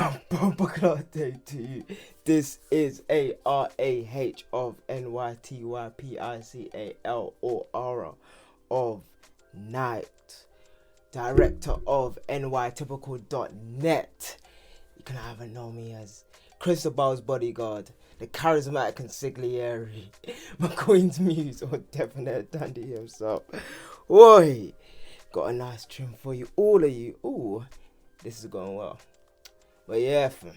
Welcome, Bumper Day to you. This is ARAH of NYTYPICAL or ARAH of Night, director of NYtypical.net. You can either know me as Cristobal's bodyguard, the charismatic consigliere, McQueen's muse, or Debonair Dandy himself. Oi, got a nice trim for you, all of you. Ooh, this is going well. But yeah, fam,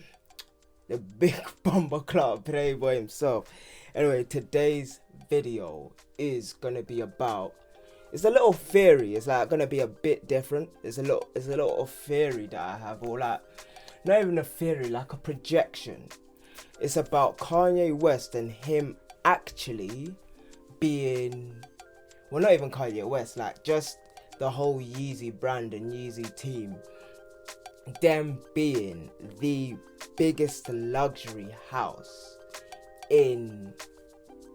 the big bomber club playboy himself. Anyway, today's video is gonna be about. It's a little theory. It's like gonna be a bit different. It's a little theory that I have, or like not even a theory, like a projection. It's about Kanye West and him actually being, well, not even Kanye West, like just the whole Yeezy brand and Yeezy team. Them being the biggest luxury house in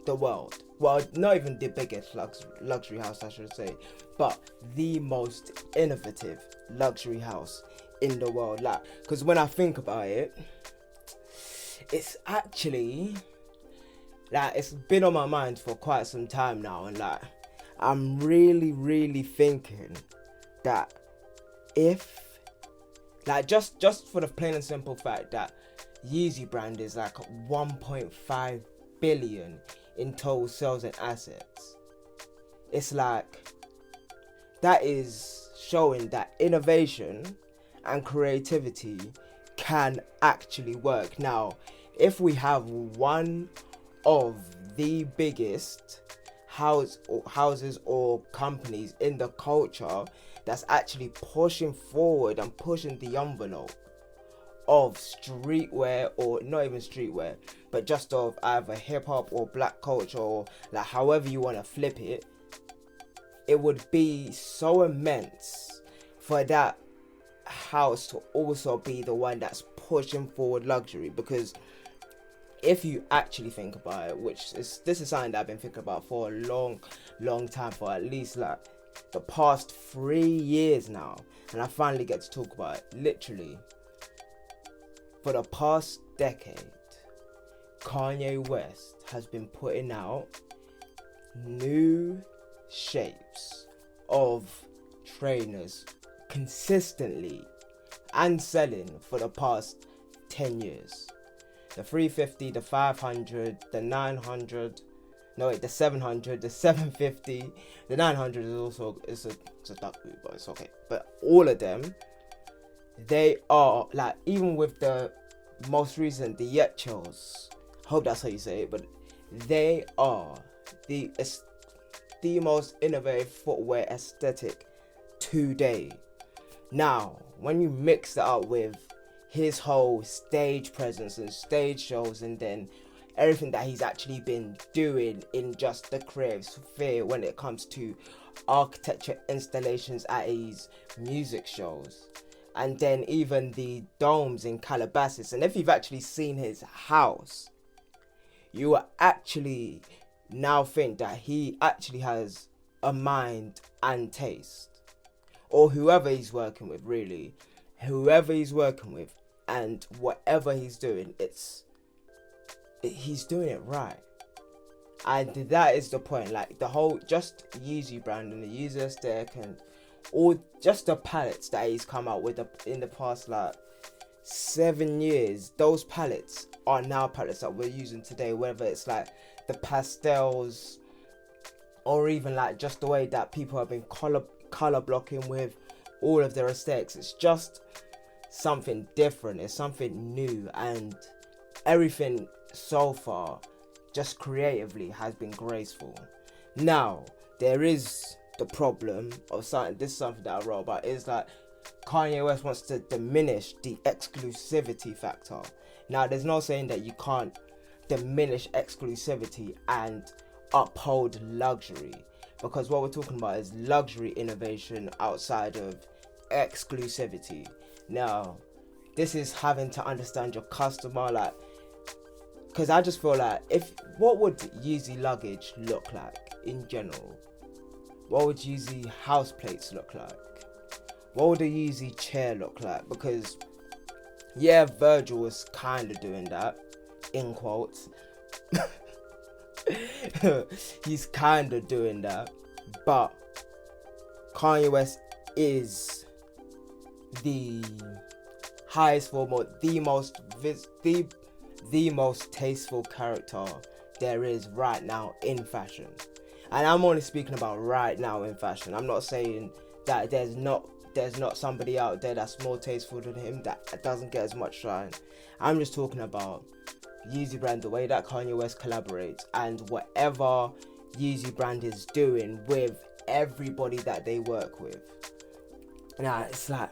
the world. Well, not even the biggest luxury house, I should say, but the most innovative luxury house in the world. Like, because when I think about it, it's actually like it's been on my mind for quite some time now, and like I'm really thinking that if, like, just for the plain and simple fact that Yeezy brand is like 1.5 billion in total sales and assets, it's like that is showing that innovation and creativity can actually work. Now, if we have one of the biggest houses or companies in the culture that's actually pushing forward and pushing the envelope of streetwear, or not even streetwear, but just of either hip-hop or black culture, or like however you want to flip it, it would be so immense for that house to also be the one that's pushing forward luxury. Because if you actually think about it, this is something that I've been thinking about for a long time, for at least like the past 3 years now, and I finally get to talk about it. Literally, for the past decade, Kanye West has been putting out new shapes of trainers consistently and selling for the past 10 years. The 350, the 500, the 900, the 700, the 750, the 900 is also, it's a duck boot, but it's okay. But all of them, they are like, even with the most recent, the Yetchos, hope that's how you say it, but they are the most innovative footwear aesthetic today. Now, when you mix that up with his whole stage presence and stage shows, and then everything that he's actually been doing in just the creative sphere when it comes to architecture installations at his music shows, and then even the domes in Calabasas, and if you've actually seen his house, you will actually now think that he actually has a mind and taste, or whoever he's working with, really, and whatever he's doing, he's doing it right. And that is the point. Like the whole just Yeezy brand and the Yeezy aesthetic, and all just the palettes that he's come out with in the past like 7 years, those palettes are now palettes that we're using today, whether it's like the pastels, or even like just the way that people have been color blocking with all of their aesthetics. It's just something different, it's something new, and everything so far just creatively has been graceful. Now, there is the problem of something, this is something that I wrote about, is like Kanye West wants to diminish the exclusivity factor. Now, there's no saying that you can't diminish exclusivity and uphold luxury, because what we're talking about is luxury innovation outside of exclusivity. Now, this is having to understand your customer, like, because I just feel like, what would Yeezy luggage look like in general? What would Yeezy house plates look like? What would a Yeezy chair look like? Because Yeah, Virgil was kind of doing that, in quotes. He's kind of doing that, but Kanye West is the highest form, or the most tasteful character there is right now in fashion. And I'm only speaking about right now in fashion. I'm not saying that there's not somebody out there that's more tasteful than him that doesn't get as much shine. I'm just talking about Yeezy brand, the way that Kanye West collaborates, and whatever Yeezy brand is doing with everybody that they work with. Now, it's like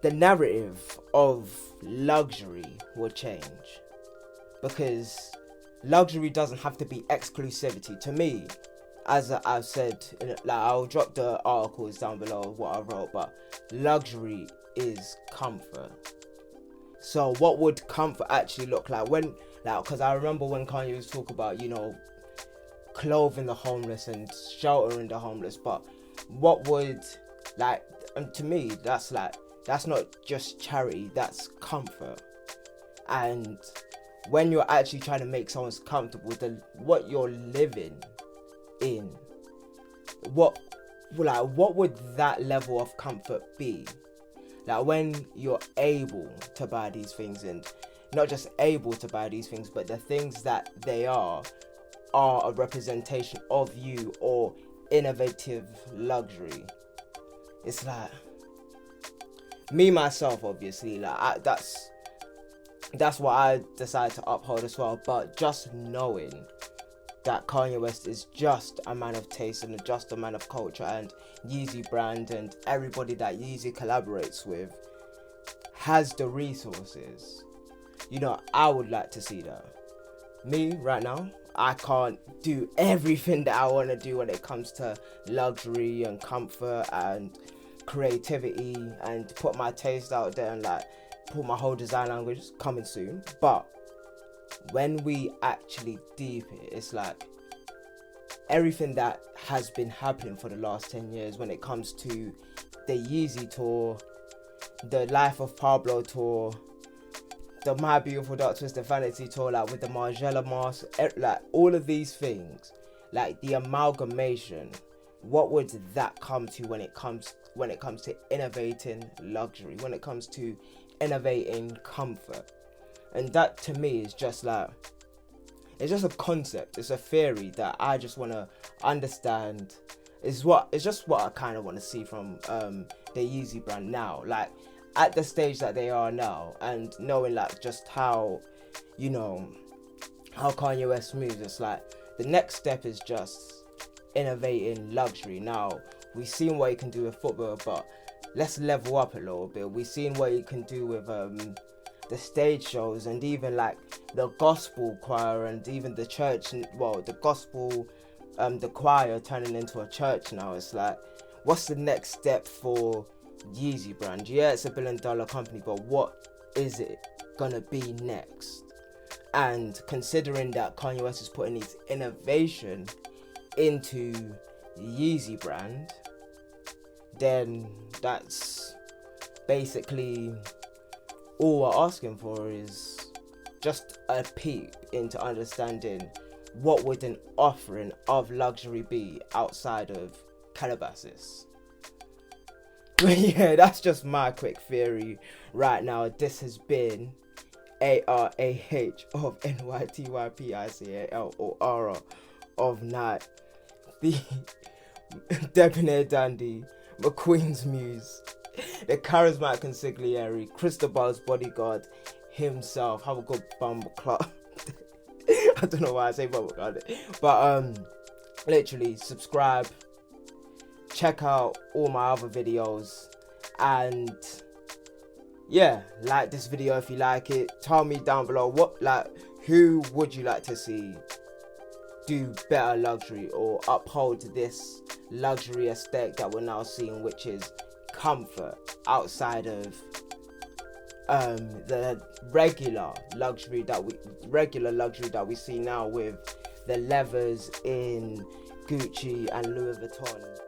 the narrative of luxury will change, because luxury doesn't have to be exclusivity. To me, as I've said, like, I'll drop the articles down below of what I wrote, but luxury is comfort. So what would comfort actually look like? Because I remember when Kanye was talking about, clothing the homeless and sheltering the homeless, but what would, and to me, that's not just charity, that's comfort. And when you're actually trying to make someone comfortable, what you're living in, what would that level of comfort be? Like, when you're able to buy these things, and not just able to buy these things, but the things that they are a representation of you, or innovative luxury. It's like, me myself, obviously, like, that's what I decide to uphold as well. But just knowing that Kanye West is just a man of taste and just a man of culture, and Yeezy brand and everybody that Yeezy collaborates with has the resources, I would like to see that. Me, right now, I can't do everything that I want to do when it comes to luxury and comfort and creativity, and put my taste out there, and put my whole design language coming soon. But when we actually deep it, it's like everything that has been happening for the last 10 years when it comes to the Yeezy tour, the Life of Pablo tour, the My Beautiful Dark Twisted Vanity tour, with the Margiela mask, all of these things, the amalgamation, what would that come to when it comes to innovating luxury, when it comes to innovating comfort? And that, to me, is just it's just a concept, it's a theory that I just want to understand. It's just what I kind of want to see from the Yeezy brand now, at the stage that they are now, and knowing just how Kanye West moves. It's the next step is just innovating luxury. Now, we've seen what he can do with football, but let's level up a little bit. We've seen what he can do with the stage shows, and even the gospel choir, and even the church, the gospel, the choir turning into a church now. It's what's the next step for Yeezy brand? Yeah, it's $1 billion company, but what is it gonna be next? And considering that Kanye West is putting his innovation into the Yeezy brand, then that's basically all we're asking for, is just a peep into understanding what would an offering of luxury be outside of Calabasas. But yeah, that's just my quick theory right now. This has been ARAH of NYTYPICAL, or ARAH of Night, the debonair dandy, McQueen's muse, the charismatic consigliere, Cristobal's bodyguard himself. Have a good bumble clock. I don't know why I say bumble clock, but literally subscribe, check out all my other videos, and yeah, like this video if you like it. Tell me down below who would you like to see do better luxury, or uphold this luxury aesthetic that we're now seeing, which is comfort outside of the regular luxury that we see now with the leathers in Gucci and Louis Vuitton.